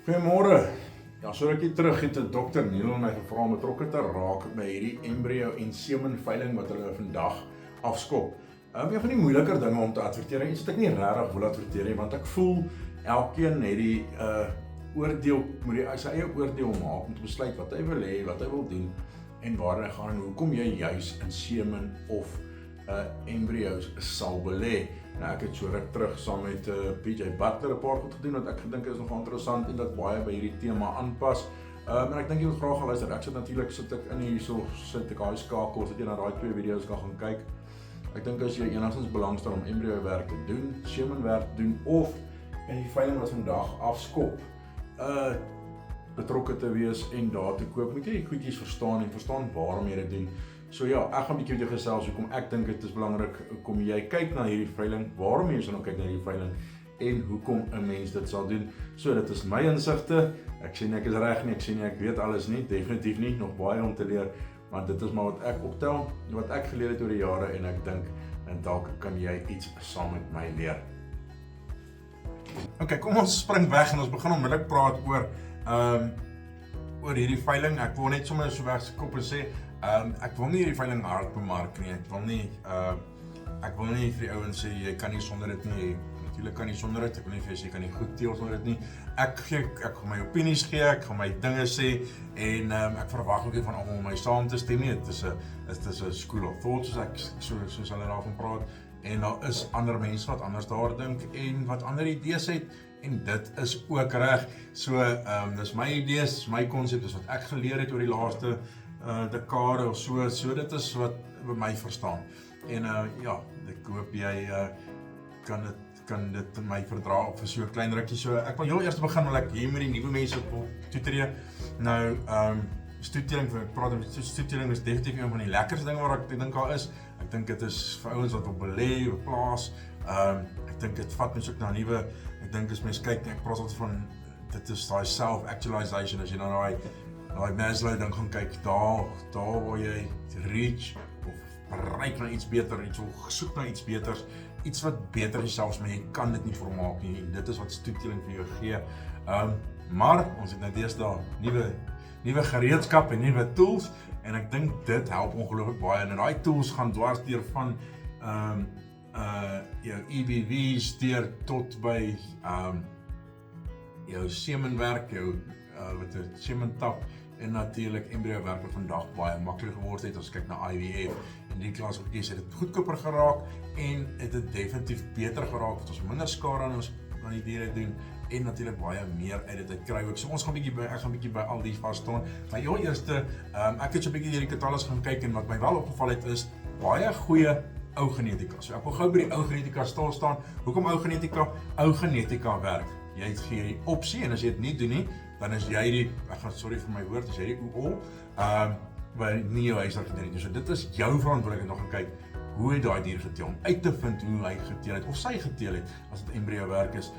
Goeiemôre. Ja, so rukkie terug het 'n dokter Neil my gevra om betrokke te raak by hierdie embryo en semen veiling wat hulle vandag afskop. Een van die moeiliker dinge om te adverteer, iets wat ek nie regtig wil adverteer nie, want ek voel elkeen het die oordeel, moet sy eie oordeel maak om te besluit wat hy wil hê, wat hy wil doen en waar hy gaan en hoekom jy juis in semen of embryo's sal belê. Nou, ek het so ruk terug saam met PJ Butler 'n paar goed gedoen wat ek gedink is nogal interessant en dat baie by hierdie tema aanpas. En ek dink jy wil graag gaan luister. Ek sit natuurlik in hierso sit ek daai skakel sodat jy na daai twee video's kan gaan kyk. Ek dink as jy enigstens belangstel om embryo werk te doen, semen werk te doen of in die veiling wat vandag afskop, betrokke te wees en daar te koop, moet jy die goedjies verstaan en verstaan waarom jy dit doen. So ja, ek gaan 'n bietjie met jou gesels hoekom ek dink dit is belangrik, hoekom jy kyk na hierdie veiling, waarom jy nou kyk na hierdie veiling en hoekom 'n mens dit sal doen. So dit is my insigte. Ek sê nie ek is reg nie, ek sê nie ek weet alles nie, definitief nie, nog baie om te leer, maar dit is maar wat ek optel, wat ek geleer het oor die jare en ek dink en dalk kan jy iets saam met my leer. Okay, kom ons spring weg en ons begin onmiddellik praat oor hierdie veiling. Ek wil net sommer so wegskop en sê ek wil nie hierdie veiling hard bemark nie. Ek wil nie vir die ouens sê jy kan nie sonder dit nie. Natuurlijk kan nie sonder dit. Ek wil nie vir jy sê jy kan nie goed teel sonder dit nie. Ek gaan my opinies gee, ek gaan my dinge sê en ek verwag ook nie van almal om my saam te stem nie. Dit is 'n school of thought soos hulle daarvan praat. En daar is ander mense wat anders daar dink en wat ander idees het en dit is ook reg. So dis my idees, my konsep, dis wat ek geleer het oor die laaste dekade of so dit is wat by my verstaan. En ja, ek hoop jy kan dit my verdra vir so 'n klein rukkie. So ek wil heel eers begin wil ek hier met die nuwe mense wil toetree. Nou stoetteling is definitief een van die lekkerste dinge wat ek dink daar is. Ek dink dit is vir ouens wat wil belê, wil plaas. Ek dink dit vat mens ook na nuwe. Ek dink as mens kyk, ek praat altyd van dit is daai self-actualization as jy na daai Maslow ding gaan kyk, daar waar jy reach of bereik na iets beter, iets wil soek na iets beters, iets wat beter is selfs, maar jy kan dit nie volmaak nie. Dit is wat stoetteling vir jou gee. Maar ons het nou deesdae nuwe gereedskap en nuwe tools en ek dink dit help ongelooflik baie. En daai tools gaan dwars deur van jou EBV's deur tot by jou semenwerk, jou wat 'n sementap en natuurlik embryo werk wat vandag baie maklik geword het. Ons kyk na IVF en die klas goedjies het dit goedkoper geraak en het dit definitief beter geraak want ons minder skade aan die diere doen en natuurlik baie meer uit dit kry ook. So ons gaan ek gaan bietjie by al die vas staan. Maar heel eerste, ek het so 'n bietjie hierdie katalogus gaan kyk en wat my wel opgeval het is baie goeie ou genetika. So ek wil gou by die ou genetika stil staan. Hoekom ou genetika? Ou genetika werk. Jy gee die opsie en as jy dit nie doen nie, dan is jy ek gaan sorry vir my woord, as jy die ool, maar nie jou huisarts gedoen het. So dit is jou verantwoordelikheid nog gaan kyk hoe het daai dier geteel, om uit te vind hoe hy geteel het, of sy geteel het, as dit embryo werk is.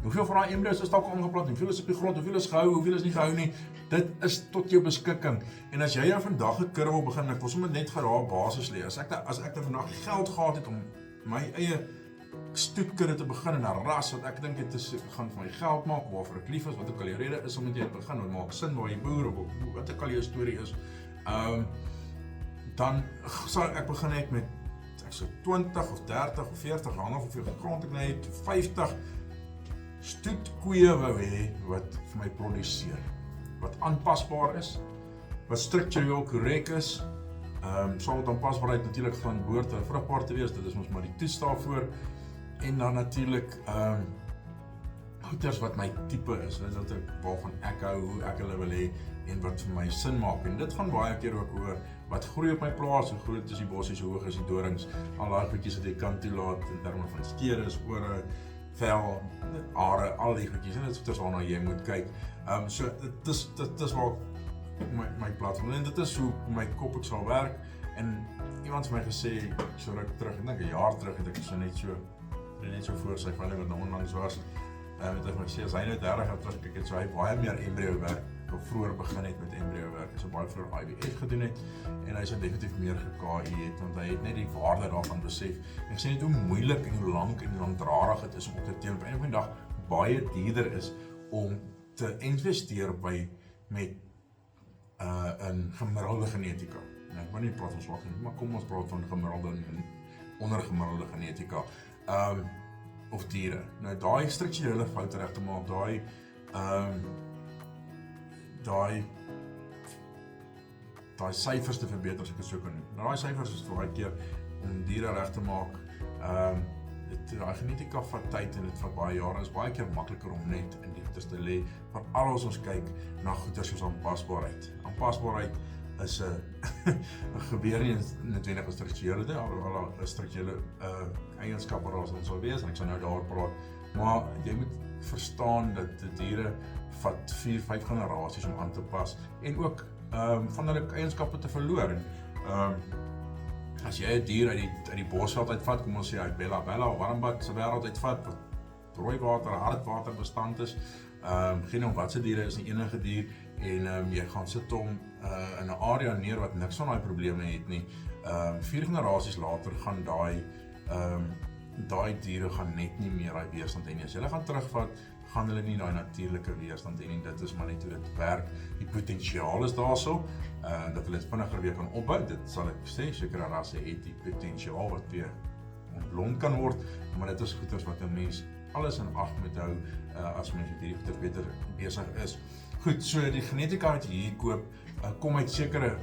Hoeveel van daai embryos is dalk aangeplant, hoeveel is op die grond, hoeveel is gehou, hoeveel is nie gehou nie, dit is tot jou beskikking. En as jy nou vandag 'n kurwe wil begin, ek wil sommer net vir haar basis lê, as ek vandag geld gehad het om my eie stoetkudde te begin in 'n ras wat ek dink dit is gaan vir my geld maak, waarvoor ek lief is, wat ook al die rede is om dit te begin, wat maak sin waar jy boer of wat ook al jou storie is. Dan sal ek begin net met so 20 of 30 of 40 hang af hoeveel grond ek nou het, 50 stoetkoeie wou hê wat vir my produseer, wat aanpasbaar is, wat struktureel korrek is. Sal met aanpasbaarheid natuurlik gaan behoort vrugbaar te wees, dit is ons maar die toets daarvoor. En dan natuurlik goeders wat my tipe is, wat waarvan ek hou, hoe ek hulle wil hê en wat vir my sin maak. En dit gaan baie keer ook oor wat groei op my plaas, hoe groot is die bossies, hoe hoog is die dorings, al daai goedjies wat jy kan toelaat in terme van skere, ore, vel, are, al die goedjies. En dit is waarna jy moet kyk. So dit is waar my platform en dit is hoe my kop ek sal werk. En iemand het my gesê so ruk terug, ek dink 'n jaar terug het ek so net so voor sy veiling wat nou onlangs was, het hy my gesê as hy nou 30 jaar terug kyk het, so hy baie meer embryo werk of vroeër begin het met embryo werk, so baie vroeër IVF gedoen het en hy sou definitief meer ge-KI het, want hy het net die waarde daarvan besef. En ek sê net hoe moeilik en hoe lank en hoe langdradig dit is om op te teel op 'n dag baie duurder is om te investeer met in gemiddelde genetika. Ek wil nie praat van swak genetika, maar kom ons praat van gemiddelde en ondergemiddelde genetika. Of diere. Nou daai strukturele foute reg te maak, daai syfers te verbeter, as ek dit so kan noem. Nou daai syfers is baie keer om diere reg te maak. Daai genetika vat tyd en dit vat baie jare. Is baie keer makliker om net in dieptes te lê, veral as ons kyk na goeie soos aanpasbaarheid. Aanpasbaarheid is 'n gebeur nie noodwendig 'n strukturele, alhoewel 'n strukturele eienskap wat ons sal wees, en ek sal nou daar praat, maar jy moet verstaan dat die diere vat 4-5 generasies om aan te pas en ook van hulle eienskappe te verloor. As jy 'n dier uit die bosveld uitvat, kom ons sê uit Bella of Warmbad se wêreld uitvat, wat rooi water, hardwater bestand is, geen om wat se diere is, nie enige dier, en jy gaan sit hom in 'n area neer wat niks van daai probleme het nie. 4 generasies later gaan daai diere gaan net nie meer daai weerstand hê nie. As jy hulle gaan terugvat, gaan hulle nie daai natuurlike weerstand hê nie. Dit is maar net hoe dit werk. Die potensiaal is daarso, dat hulle dit vinniger weer kan opbou. Dit sal ek sê, sekere rasse het die potensiaal wat weer ontblond kan word, maar dit is goeders wat 'n mens alles in ag moet hou as mens met hierdie goeders beter besig is. Goed, so die genetika wat jy hier koop, kom uit sekere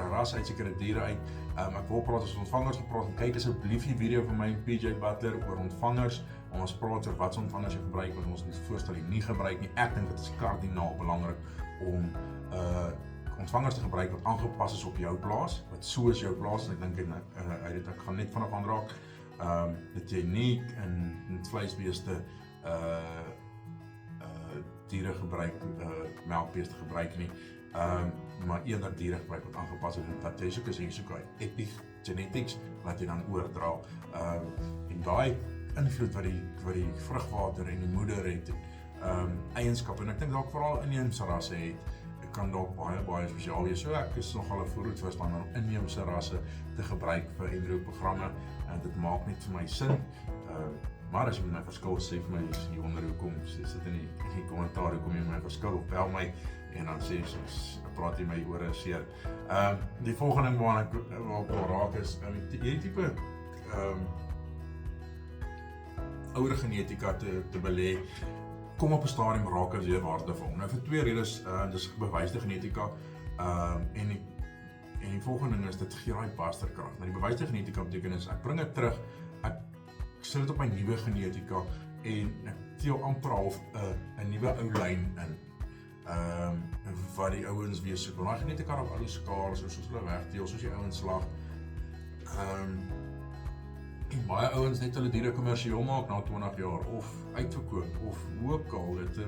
rasse, uit sekere diere uit. Ek wil praat as ontvangers gepraat, kyk asseblief die video van my PJ Butler oor ontvangers. Ons praat oor wat ontvangers jy gebruik, wat ons nie voorstel jy nie gebruik nie. Ek dink dit is kardinaal belangrik om ontvangers te gebruik wat aangepas is op jou plaas, wat so is jou plaas, en ek dink ek gaan net vanaf aanraak, dat jy nie in vleisbeeste diere gebruik, melkbeeste gebruik nie, maar eerder diere gebruik wat aangepas is, wat jy soek is, jy soek epigenetics wat jy dan oordra, en daai invloed wat die vrugwater en die moeder het, eienskappe, en ek dink dalk vooral inheemse rasse het, kan dalk baie spesiaal wees. So ek is nogal 'n voorstander om inheemse rasse te gebruik vir embryo-programme, en dit maak net vir my sin. Maar as jy met my verskil sê vir my, jy wonder hoekom, sit in die kommentaar hoekom jy my verskil, of bel my, en dan sê soms praat jy my ore seer. Die volgende ding waarna ek wil raak is, hierdie tipe ouer genetika te belê, kom op 'n stadium raak as weer waardevol. Nou vir 2 redes, dis bewyste genetika, en die volgende ding is, dit gee daai basterkrag. Nou die bewyste genetika beteken is, ek bring dit terug, ek sit dit op my nuwe genetika, en ek teel amper half 'n nuwe ou lyn in, wat die ouens weer soek. Want daai genetika op al die skaars, soos hulle wegteel, soos die ouens slag, en baie ouens net hulle diere kommersieel maak na 20 jaar, of uitverkoop, of hoe ook al, dit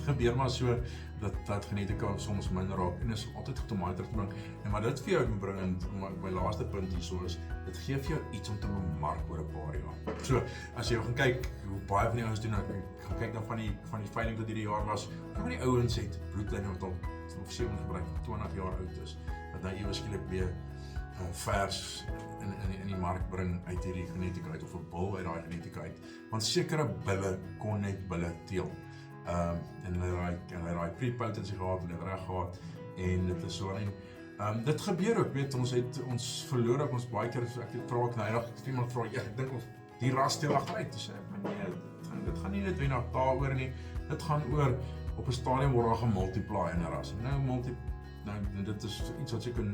gebeur maar so, dat genetika soms minder raak, en is altyd goed om uit te bring, en maar dit vir jou bring, en my laaste punt hierso is, dit gee vir jou iets om te bemark oor 'n paar jaar. So, as jy gaan kyk, hoe baie van die ouens doen, ek gaan kyk dan van die veiling wat hierdie jaar was, van die ouens het bloedlyne wat al 7 gebruik, 20 jaar oud is, wat nou ewe skielik weer vers in die mark bring uit hierdie genetika uit, of 'n bul uit daai genetika uit, want sekere bulle kon net bulle teel, en hulle daai pre-potency gehad, en dit reg gehad, en dit is so, en dit gebeur ook, weet, ons verloor ook ons baie keer, ek vra ek nou iemand vra, ek dink of die ras teel agteruit, dis nee, dit gaan nie net weer daaroor nie, dit gaan oor, op 'n stadium word daar gemultiply in 'n ras, nou dit is iets wat seker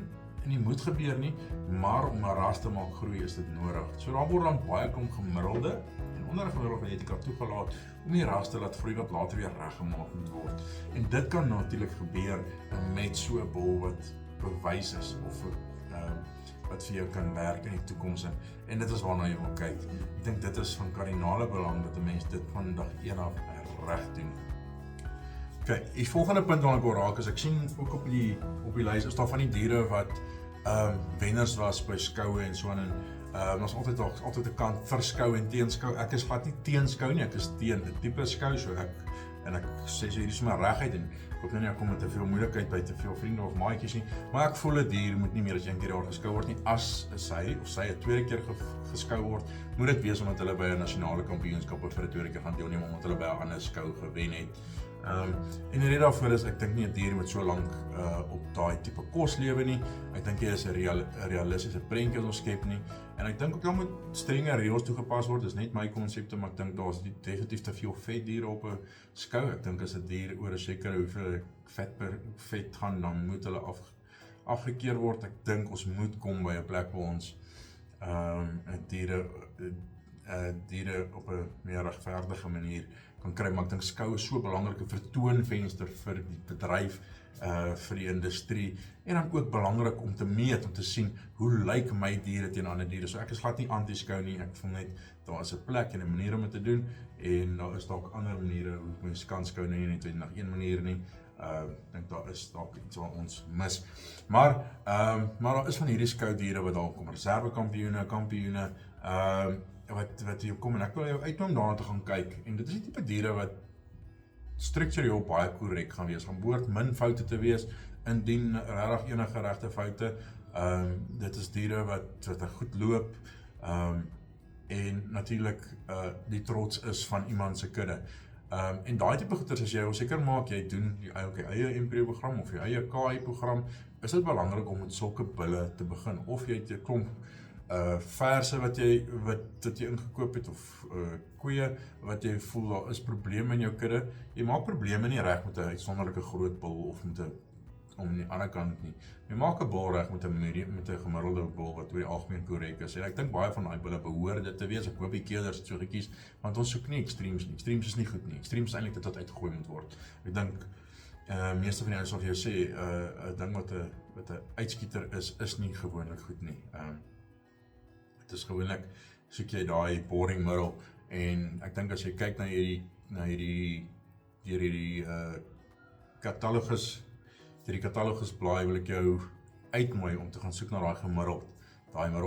nie moet gebeur nie, maar om 'n ras te maak groei is dit nodig. So daar word dan baie klomp gemiddelde en ondergemiddelde genetika toegelaat om die ras te laat groei wat later weer reggemaak moet word. En dit kan natuurlik gebeur met so 'n bul wat bewys is of wat vir jou kan werk in die toekoms, en dit is waarna jy wil kyk. Ek dink dit is van kardinale belang dat 'n mens dit van dag 1 af reg doen. Okay, die volgende punt waarna ek wil raak is, ek sien ook op die lys is daar van die diere wat wenners was by skoue en so, en ons altyd 'n kant vir skou en teen skou. Ek is glad nie teen skou nie, ek is teen 'n tipe skou, so ek sê so hierdie is maar reguit, en ek hoop nou nie ek kom met te veel moeilikheid by te veel vriende of maatjies nie, maar ek voel 'n dier moet nie meer as 1 keer per jaar geskou word nie. As sy 'n tweede keer geskou word, moet dit wees omdat hulle by 'n nasionale kampioenskap of vir 'n tweede keer gaan deelneem, omdat hulle by 'n ander skou gewen het. En die rede daarvoor is, ek dink nie 'n dier moet so lank op daai tipe kos lewe nie. Ek dink jy is 'n realistiese prentjie wat ons skep nie. En ek dink ook daar moet strenge reëls toegepas word. Dis net my konsepte, maar ek dink daar's definitief te veel vet diere op 'n skou. Ek dink as 'n dier oor 'n sekere hoeveel vet gaan, dan moet hulle afgekeer word. Ek dink ons moet kom by 'n plek waar ons diere op 'n meer regverdige manier kan kry, maar ek dink skou is so 'n belangrike vertoonvenster vir die bedryf, vir die industrie, en dan ook belangrik om te meet, om te sien, hoe lyk my diere teen ander diere. So ek is glad nie anti-skou nie, ek voel net, daar is 'n plek en 'n manier om dit te doen, en daar is dalk ander maniere, hoe mens kan skou nie net nog een manier nie. Ek dink daar is dalk iets wat ons mis. Maar daar is van hierdie skoudiere wat daar kom, reservekampioene, kampioene, wat hier kom, en ek wil jou uitnooi daarna te gaan kyk, en dit is die tipe diere wat struktureel baie korrek gaan wees, gaan behoort min foute te wees, indien regtig enige regte foute. Dit is diere wat goed loop, en natuurlik die trots is van iemand se kudde. En daai tipe goeders, as jy wil seker maak, jy doen jou eie embryo-program of jou eie KI-program, is dit belangrik om met sulke bulle te begin, of jy het 'n klomp verse wat jy ingekoop het, of koeie wat jy voel daar is probleme in jou kudde. Jy maak probleme nie reg met 'n uitsonderlike groot bul of met 'n om die ander kant nie. Jy maak 'n bul reg met 'n gemiddelde bul wat oor die algemeen korrek is. En ek dink baie van daai bulle behoort dit te wees. Ek hoop die keerders het so gekies, want ons soek nie extremes nie. Extremes is nie goed nie. Extremes is eintlik dit wat uitgegooi moet word. Ek dink meeste van die ouens sal vir jou sê 'n ding wat 'n uitskieter is nie gewoonlik goed nie. Dit is gewoonlik soek jy daai boring middel, en ek dink as jy kyk na hierdie katalogus blaai, wil ek jou uitnooi om te gaan soek na daai middel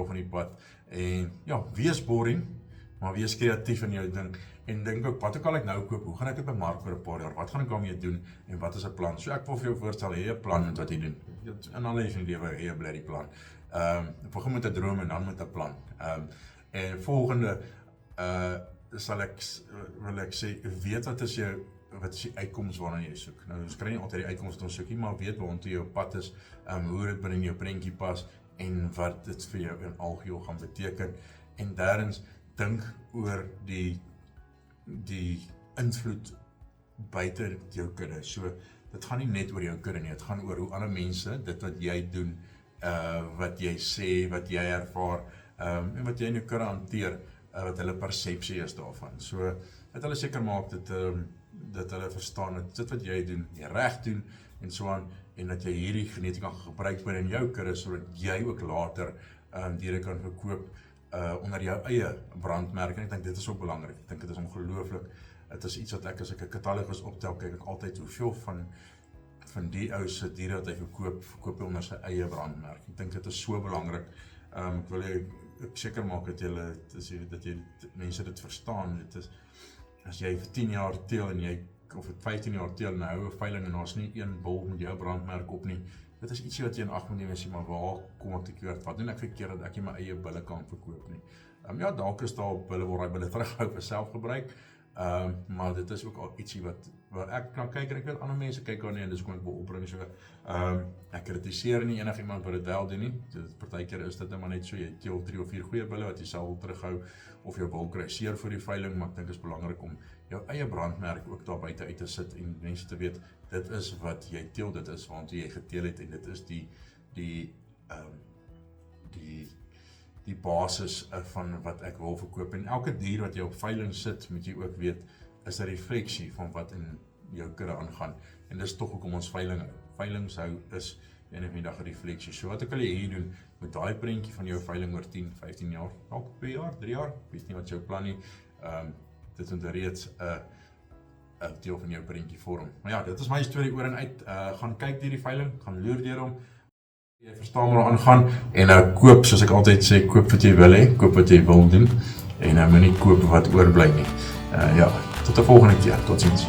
van die pad, en ja, wees boring, maar wees kreatief in jou ding, en dink ook, wat ook al ek nou koop, hoe gaan ek dit bemark vir 'n paar jaar, wat gaan ek daarmee doen, en wat is 'n plan? So ek wil vir jou voorstel, hê 'n plan met wat jy doen, in alles in die lewe, hê 'n bloody plan. Begin met 'n droom en dan met 'n plan. En volgende wil ek sê, weet wat is die uitkoms waarna jy soek. Nou, ons kry nie altyd die uitkoms wat ons soek nie, maar weet waartoe jou pad is, hoe dit binne jou prentjie pas, en wat dit vir jou in algeheel gaan beteken. En derdens, dink oor die invloed buite jou kudde. So, dit gaan nie net oor jou kudde nie, dit gaan oor hoe ander mense, dit wat jy doen, wat jy sê, wat jy ervaar, en wat jy in jou kudde hanteer, wat hulle persepsie is daarvan. So, dat hulle seker maak dat hulle verstaan dat dit wat jy doen, jy reg doen, en so aan, en dat jy hierdie genetika kan gebruik binne in jou kudde, sodat jy ook later diere kan verkoop onder jou eie brandmerk. En ek dink dit is ook belangrik. Ek dink dit is ongelooflik. Dit is iets wat ek, as ek 'n katalogus optel, kyk ek altyd hoeveel van die ou se diere wat hy verkoop hy onder sy eie brandmerk. Ek dink dit is so belangrik. Ek wil seker maak dat jy mense dit verstaan. Dit is, as jy vir 10 jaar teel of 15 jaar teel en hou 'n veiling en daar's nie een bul met jou brandmerk op nie, dit is ietsie wat jy in ag moet neem en sê, maar waar kom ek tekeer? Wat doen ek verkeerd dat ek nie my eie bulle kan verkoop nie? Ja, dalk is daar bulle waar hy bulle terughou vir selfgebruik, maar dit is ook al ietsie wat ek kan kyk, en ek weet ander mense kyk daar nie, en dis kom ek wil opbring. So, ek kritiseer nie enigiemand wat dit wel doen nie. Partykeer is dit maar net so, jy teel 3 of 4 goeie bulle wat jy self wil terughou, of jou bul kry seer vir die veiling, maar ek dink is belangrik om jou eie brandmerk ook daar buite uit te sit, en mense te weet, dit is wat jy teel, dit is waartoe jy geteel het, en dit is die basis van wat ek wil verkoop. En elke dier wat jy op veiling sit, moet jy ook weet, is 'n refleksie van wat in jou kudde aangaan. En dis tog hoekom ons veiling hou. Veilings hou is een of die dag 'n refleksie. So wat ek wil hier doen, met daai prentjie van jou veiling oor 10, 15 jaar, dalk 2 jaar, 3 jaar, weet nie wat jou plan nie. Dit moet reeds 'n deel van jou prentjie vorm. Maar ja, dit is my storie oor en uit. Gaan kyk deur die veiling, gaan loer deur hom. Jy verstaan waar aangaan, en koop, soos ek altyd sê, koop wat jy wil hê, koop wat jy wil doen, en moenie koop wat oorbly nie. Ja, tot 'n volgende keer, totsiens.